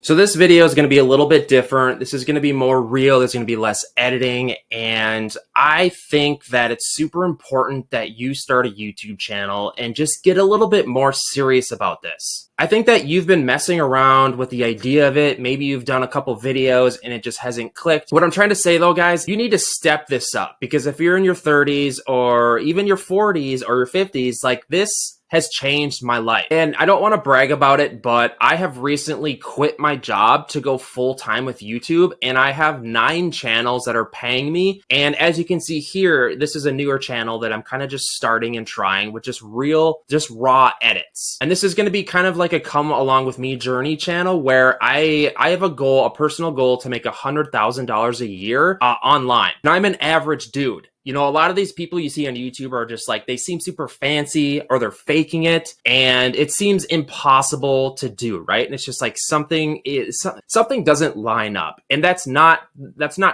So this video is going to be a little bit different. This is going to be more real. There's going to be less editing. And I think that it's super important that you start a YouTube channel and just get a little bit more serious about this. I think that you've been messing around with the idea of it. Maybe you've done a couple videos and it just hasn't clicked. What I'm trying to say though, guys, you need to step this up, because if you're in your 30s or even your 40s or your 50s, like, this has changed my life. And I don't want to brag about it, but I have recently quit my job to go full time with YouTube, and I have 9 channels that are paying me. And as you can see here, this is a newer channel that I'm kind of just starting and trying with just raw edits. And this is going to be kind of like a come along with me journey channel where I have a goal, a personal goal, to make $100,000 a year online. Now, I'm an average dude. You know, a lot of these people you see on YouTube are just like, they seem super fancy or they're faking it, and it seems impossible to do, right? And it's just like something doesn't line up. And that's not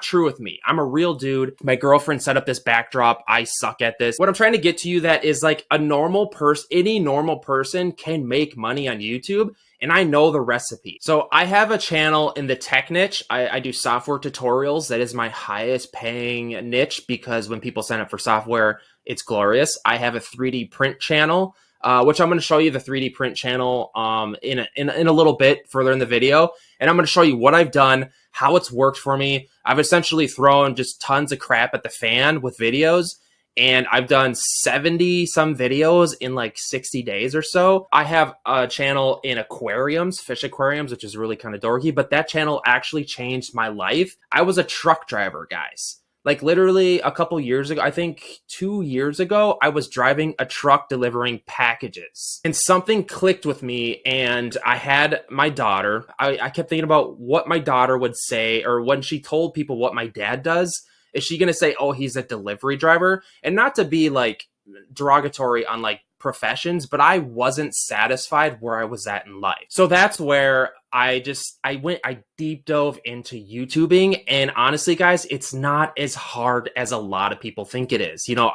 true with me. I'm a real dude. My girlfriend set up this backdrop. I suck at this. What I'm trying to get to you that is like any normal person can make money on YouTube. And I know the recipe. So I have a channel in the tech niche. I do software tutorials. That is my highest paying niche, because when people sign up for software, it's glorious. I have a 3D print channel, which I'm going to show you the 3D print channel in a little bit further in the video. And I'm going to show you what I've done, how it's worked for me. I've essentially thrown just tons of crap at the fan with videos. And I've done 70 some videos in like 60 days or so. I have a channel in aquariums, fish aquariums, which is really kind of dorky, but that channel actually changed my life. I was a truck driver, guys. Like literally a couple years ago, I think 2 years ago, I was driving a truck delivering packages, and something clicked with me. And I had my daughter. I kept thinking about what my daughter would say, or when she told people what my dad does. Is she going to say, oh, he's a delivery driver? And not to be like derogatory on like professions, but I wasn't satisfied where I was at in life. So that's where I deep dove into YouTubing. And honestly, guys, it's not as hard as a lot of people think it is. You know,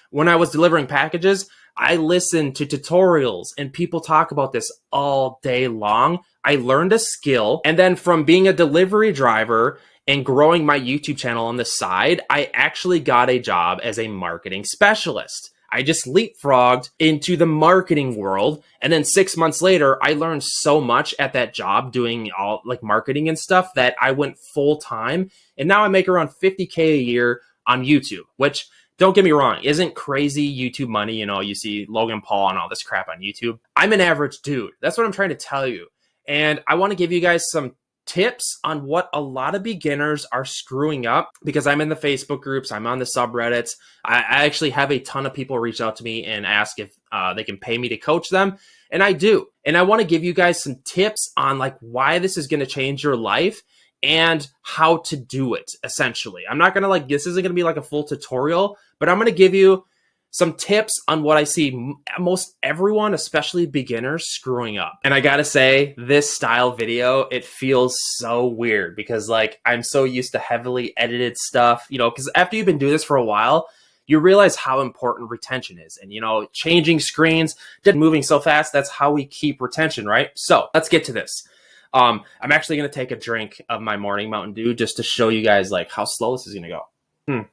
when I was delivering packages, I listened to tutorials and people talk about this all day long. I learned a skill. And then from being a delivery driver and growing my YouTube channel on the side, I actually got a job as a marketing specialist. I just leapfrogged into the marketing world. And then 6 months later, I learned so much at that job doing all like marketing and stuff that I went full time. And now I make around $50K a year on YouTube, which, don't get me wrong, isn't crazy YouTube money. You know, you see Logan Paul and all this crap on YouTube. I'm an average dude. That's what I'm trying to tell you. And I want to give you guys some tips on what a lot of beginners are screwing up, because I'm in the Facebook groups, I'm on the subreddits. I actually have a ton of people reach out to me and ask if they can pay me to coach them. And I do. And I want to give you guys some tips on like why this is going to change your life and how to do it, essentially. I'm not going to this isn't going to be like a full tutorial, but I'm going to give you some tips on what I see most everyone, especially beginners, screwing up. And I gotta say, this style video, it feels so weird because like I'm so used to heavily edited stuff, you know, because after you've been doing this for a while, you realize how important retention is. And, you know, changing screens, moving so fast, that's how we keep retention, right? So let's get to this. I'm actually gonna take a drink of my morning Mountain Dew just to show you guys like how slow this is gonna go.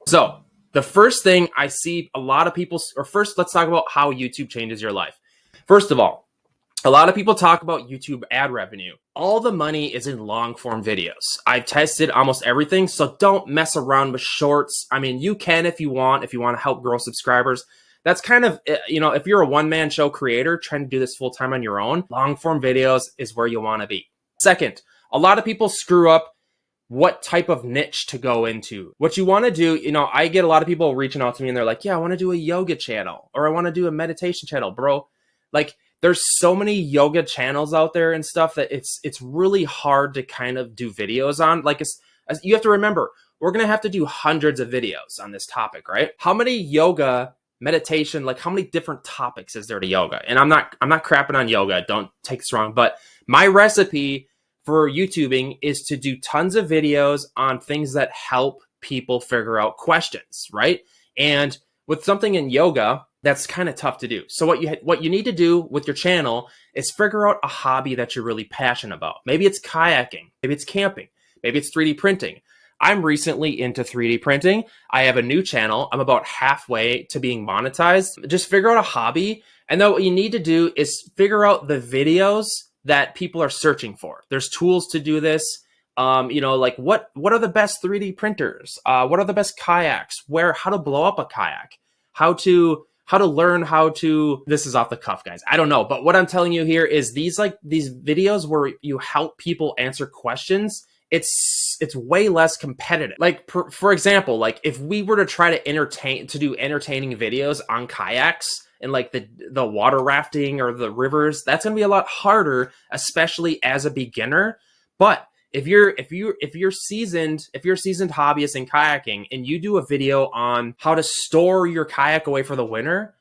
So, the first thing I see a lot of people, or first, let's talk about how YouTube changes your life. First of all, a lot of people talk about YouTube ad revenue. All the money is in long form videos. I've tested almost everything, so don't mess around with shorts. I mean, you can if you want to help grow subscribers. That's kind of, you know, if you're a one-man show creator trying to do this full time on your own, long form videos is where you want to be. Second, a lot of people screw up what type of niche to go into. What you want to do, you know, I get a lot of people reaching out to me and they're like, yeah, I want to do a yoga channel or I want to do a meditation channel, bro. Like there's so many yoga channels out there and stuff that it's really hard to kind of do videos on. Like you have to remember, we're going to have to do hundreds of videos on this topic, right? How many yoga, meditation, like how many different topics is there to yoga? And I'm not crapping on yoga. Don't take this wrong, but my recipe for YouTubing is to do tons of videos on things that help people figure out questions, right? And with something in yoga, that's kind of tough to do. So what you need to do with your channel is figure out a hobby that you're really passionate about. Maybe it's kayaking, maybe it's camping, maybe it's 3D printing. I'm recently into 3D printing. I have a new channel. I'm about halfway to being monetized. Just figure out a hobby. And then what you need to do is figure out the videos that people are searching for. There's tools to do this. Like what are the best 3D printers? What are the best kayaks? How to blow up a kayak? How to learn how to, this is off the cuff, guys. I don't know. But what I'm telling you here is these videos where you help people answer questions. It's way less competitive. Like for example, like if we were to try to do entertaining videos on kayaks and like the water rafting or the rivers, that's going to be a lot harder, especially as a beginner. But if you're seasoned hobbyist in kayaking and you do a video on how to store your kayak away for the winter,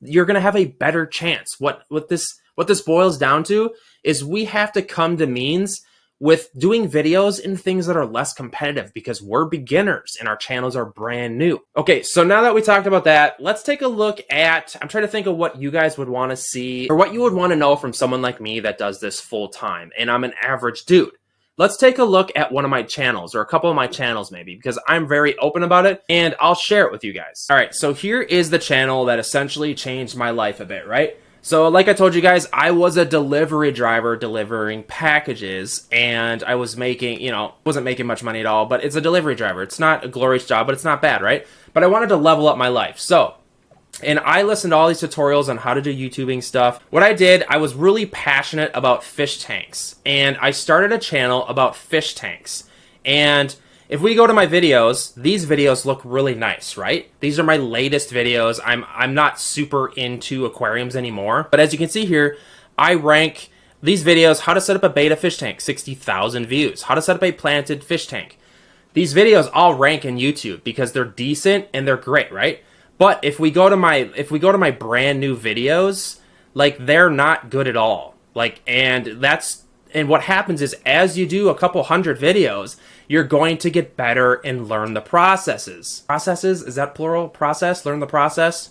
you're going to have a better chance. What this boils down to is we have to come to means with doing videos in things that are less competitive because we're beginners and our channels are brand new. Okay, so now that we talked about that, let's take a look at, I'm trying to think of what you guys would want to see or what you would want to know from someone like me that does this full time and I'm an average dude. Let's take a look at one of my channels or a couple of my channels maybe because I'm very open about it and I'll share it with you guys. All right, so here is the channel that essentially changed my life a bit, right? So like I told you guys, I was a delivery driver delivering packages and I was making, wasn't making much money at all, but it's a delivery driver. It's not a glorious job, but it's not bad, right? But I wanted to level up my life. And I listened to all these tutorials on how to do YouTubing stuff. What I did, I was really passionate about fish tanks and I started a channel about fish tanks. And if we go to my videos, these videos look really nice, right? These are my latest videos. I'm not super into aquariums anymore, but as you can see here, I rank these videos, how to set up a beta fish tank, 60,000 views, how to set up a planted fish tank. These videos all rank in YouTube because they're decent and they're great, right? But if we go to my brand new videos, like they're not good at all. And what happens is as you do a couple hundred videos, you're going to get better and learn the processes. Processes, is that plural? Process, learn the process.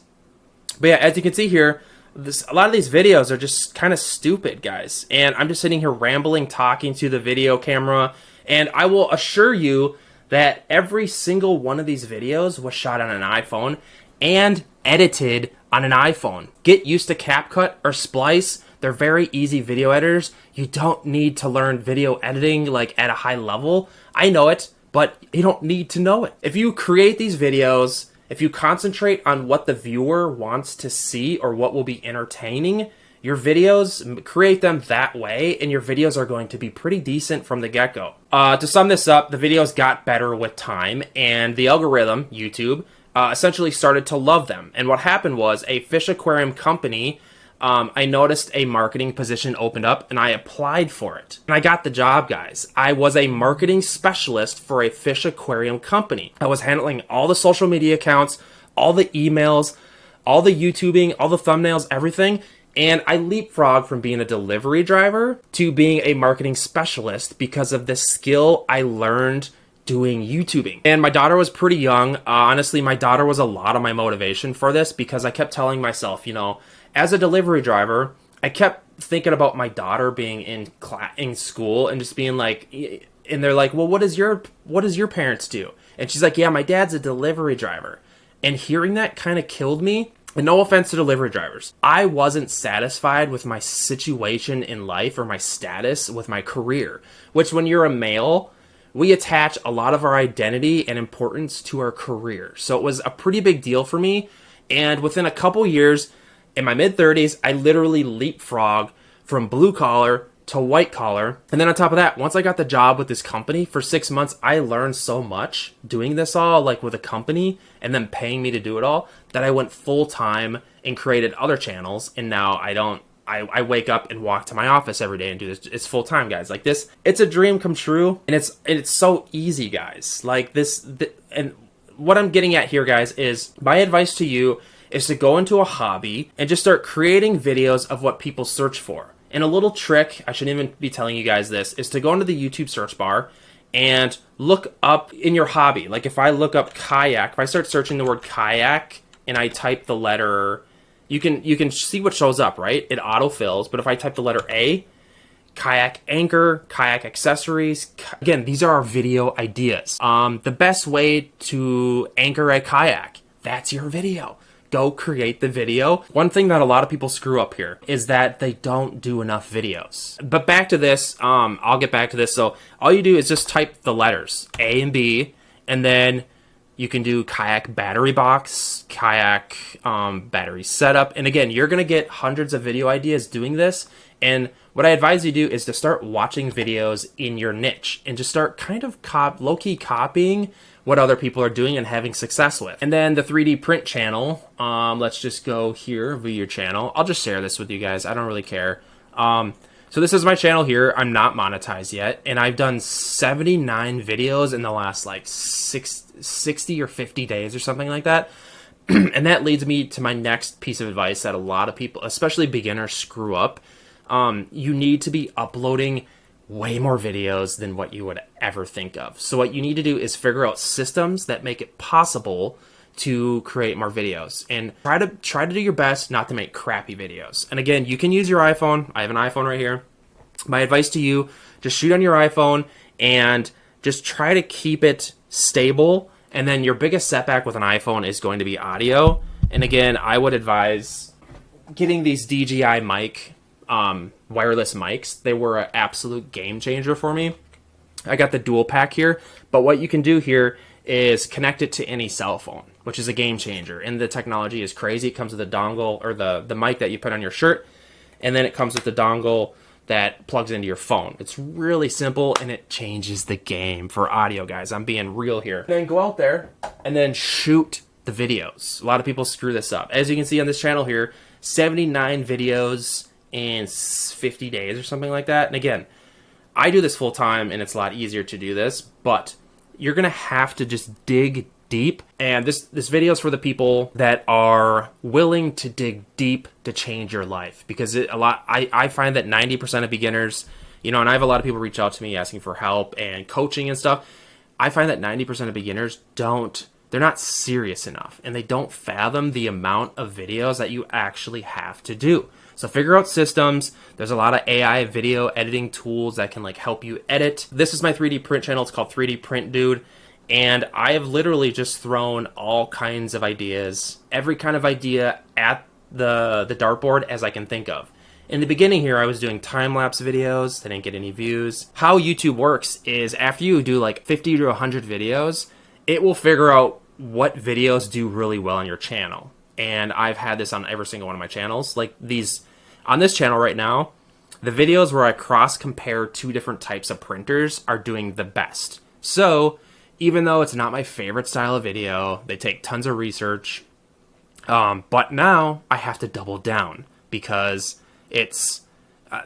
But yeah, as you can see here, a lot of these videos are just kind of stupid, guys. And I'm just sitting here rambling, talking to the video camera. And I will assure you that every single one of these videos was shot on an iPhone and edited on an iPhone. Get used to CapCut or Splice. They're very easy video editors. You don't need to learn video editing like at a high level. I know it, but you don't need to know it. If you create these videos, if you concentrate on what the viewer wants to see or what will be entertaining, your videos, create them that way, and your videos are going to be pretty decent from the get-go. To sum this up, the videos got better with time, and the algorithm, YouTube, essentially started to love them. And what happened was a fish aquarium company, I noticed a marketing position opened up and I applied for it. And I got the job, guys. I was a marketing specialist for a fish aquarium company. I was handling all the social media accounts, all the emails, all the YouTubing, all the thumbnails, everything. And I leapfrogged from being a delivery driver to being a marketing specialist because of the skill I learned doing YouTubing. And my daughter was pretty young. Honestly, my daughter was a lot of my motivation for this because I kept telling myself, as a delivery driver, I kept thinking about my daughter being in school and just being like, and they're like, well, what does your parents do? And she's like, yeah, my dad's a delivery driver. And hearing that kind of killed me. And no offense to delivery drivers. I wasn't satisfied with my situation in life or my status with my career, which when you're a male, we attach a lot of our identity and importance to our career. So it was a pretty big deal for me. And within a couple years, in my mid-30s, I literally leapfrogged from blue collar to white collar. And then on top of that, once I got the job with this company for 6 months, I learned so much doing this all like with a company and then paying me to do it all that I went full time and created other channels. And now I wake up and walk to my office every day and do this. It's full time, guys. Like this, it's a dream come true. And it's so easy, guys. Like and what I'm getting at here, guys, is my advice to you is to go into a hobby and just start creating videos of what people search for. And a little trick, I shouldn't even be telling you guys this, is to go into the YouTube search bar and look up in your hobby. Like if I look up kayak, if I start searching the word kayak and I type the letter, you can see what shows up, right? It autofills, but if I type the letter A, kayak anchor, kayak accessories. Again, these are our video ideas. The best way to anchor a kayak, that's your video. Go create the video. One thing that a lot of people screw up here is that they don't do enough videos. But back to this, I'll get back to this. So all you do is just type the letters A and B, and then you can do kayak battery box, kayak battery setup. And again, you're going to get hundreds of video ideas doing this. And what I advise you do is to start watching videos in your niche and just start kind of low-key copying what other people are doing and having success with. And then the 3D print channel, let's just go here, view your channel. I'll just share this with you guys. I don't really care. So this is my channel here. I'm not monetized yet. And I've done 79 videos in the last like 60 or 50 days or something like that. And that leads me to my next piece of advice that a lot of people, especially beginners, screw up. You need to be uploading way more videos than what you would ever think of. So what you need to do is figure out systems that make it possible to create more videos, and try to do your best not to make crappy videos. And again, you can use your iPhone. I have an iPhone right here. My advice to you, just shoot on your iPhone and just try to keep it stable. And then your biggest setback with an iPhone is going to be audio. And again, I would advise getting these DJI mic wireless mics. They were an absolute game changer for me. I got the dual pack here, but what you can do here is connect it to any cell phone, which is a game changer. And the technology is crazy. It comes with a dongle, or the mic that you put on your shirt, and then it comes with the dongle that plugs into your phone. It's really simple, and it changes the game for audio, guys. I'm being real here. Then go out there and then shoot the videos. A lot of people screw this up. As you can see on this channel here, 79 videos in 50 days or something like that. And again, I do this full time, and it's a lot easier to do this, but you're gonna have to just dig deep. And this video is for the people that are willing to dig deep to change your life, because I find that 90% of beginners, and I have a lot of people reach out to me asking for help and coaching and stuff. I find that 90% of beginners they're not serious enough, and they don't fathom the amount of videos that you actually have to do. So figure out systems. There's a lot of AI video editing tools that can help you edit. This is my 3D print channel. It's called 3D Print Dude. And I have literally just thrown all kinds of ideas, every kind of idea at the dartboard as I can think of. In the beginning here, I was doing time-lapse videos. They didn't get any views. How YouTube works is after you do 50 to 100 videos, it will figure out what videos do really well on your channel. And I've had this on every single one of my channels. On this channel right now, the videos where I cross-compare two different types of printers are doing the best. So even though it's not my favorite style of video, they take tons of research, but now I have to double down because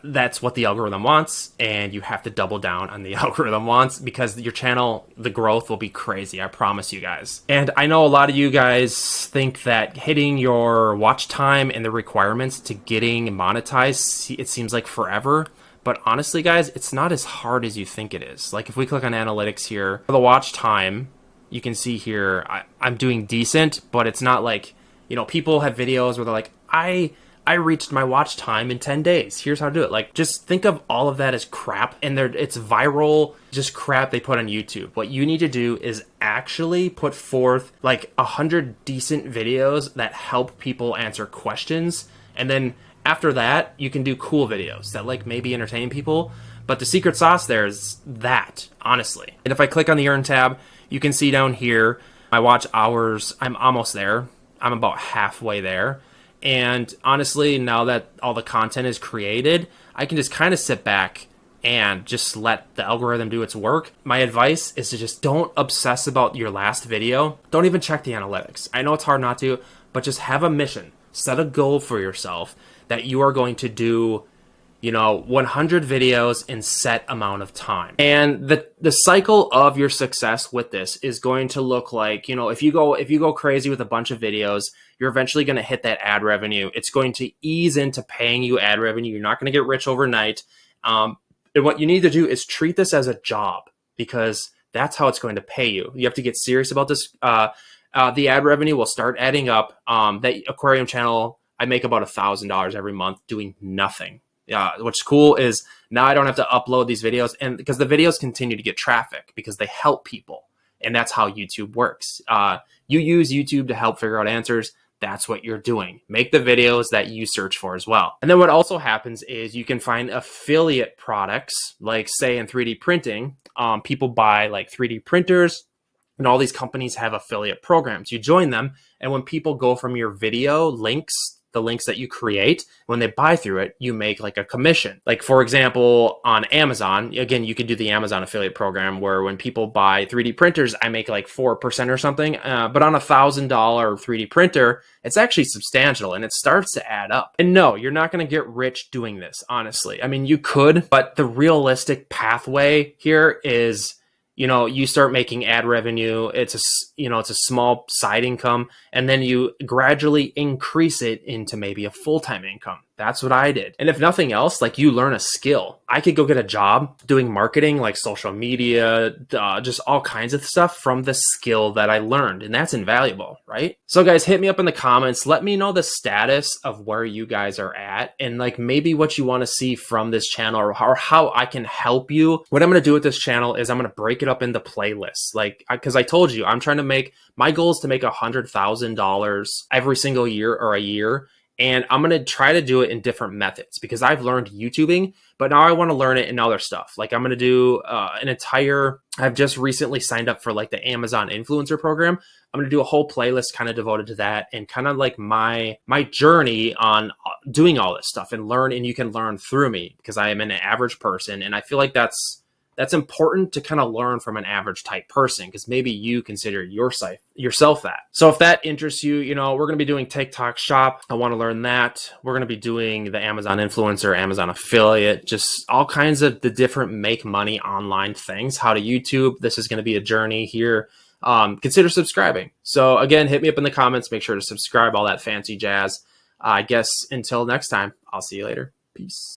that's what the algorithm wants, and you have to double down on the algorithm wants, because your channel, the growth will be crazy, I promise you guys. And I know a lot of you guys think that hitting your watch time and the requirements to getting monetized, it seems like forever. But honestly, guys, it's not as hard as you think it is. If we click on analytics here, for the watch time, you can see here, I'm doing decent, but it's not people have videos where they're like, I reached my watch time in 10 days. Here's how to do it. Just think of all of that as crap, and it's viral, just crap they put on YouTube. What you need to do is actually put forth 100 decent videos that help people answer questions, and then after that, you can do cool videos that maybe entertain people. But the secret sauce there is that, honestly. And if I click on the Earn tab, you can see down here, my watch hours, I'm almost there. I'm about halfway there. And honestly, now that all the content is created, I can just kind of sit back and just let the algorithm do its work. My advice is to just don't obsess about your last video. Don't even check the analytics. I know it's hard not to, but just have a mission. Set a goal for yourself that you are going to do 100 videos in set amount of time. And the cycle of your success with this is going to look like, if you go crazy with a bunch of videos, you're eventually going to hit that ad revenue. It's going to ease into paying you ad revenue. You're not going to get rich overnight. And what you need to do is treat this as a job, because that's how it's going to pay you. You have to get serious about this. the ad revenue will start adding up. That aquarium channel, I make about $1,000 every month doing nothing. What's cool is now I don't have to upload these videos, and because the videos continue to get traffic because they help people, and that's how YouTube works. You use YouTube to help figure out answers. That's what you're doing. Make the videos that you search for as well. And then what also happens is you can find affiliate products, like say in 3D printing. People buy like 3D printers, and all these companies have affiliate programs. You join them, and when people go from your video links, the links that you create, when they buy through it, you make like a commission. Like for example, on Amazon, again, you could do the Amazon affiliate program where when people buy 3D printers, I make like 4% or something. But on $1,000 3D printer, it's actually substantial and it starts to add up. And no, you're not going to get rich doing this, honestly. I mean, you could, but the realistic pathway here is, you start making ad revenue. It's a small side income, and then you gradually increase it into maybe a full-time income. That's what I did. And if nothing else, like you learn a skill. I could go get a job doing marketing, like social media, just all kinds of stuff from the skill that I learned. And that's invaluable, right? So guys, hit me up in the comments. Let me know the status of where you guys are at and like maybe what you want to see from this channel or how I can help you. What I'm going to do with this channel is I'm going to break it up into playlists. Like, because I told you, I'm trying to my goal is to make $100,000 every single year or a year. And I'm going to try to do it in different methods because I've learned YouTubing, but now I want to learn it in other stuff. Like I'm going to do I've just recently signed up for like the Amazon influencer program. I'm going to do a whole playlist kind of devoted to that and kind of like my journey on doing all this stuff and you can learn through me because I am an average person. And I feel like that's important to kind of learn from an average type person because maybe you consider yourself that. So if that interests you, we're going to be doing TikTok shop. I want to learn that. We're going to be doing the Amazon influencer, Amazon affiliate, just all kinds of the different make money online things, how to YouTube. This is going to be a journey here. Consider subscribing. So again, hit me up in the comments. Make sure to subscribe, all that fancy jazz. I guess until next time, I'll see you later. Peace.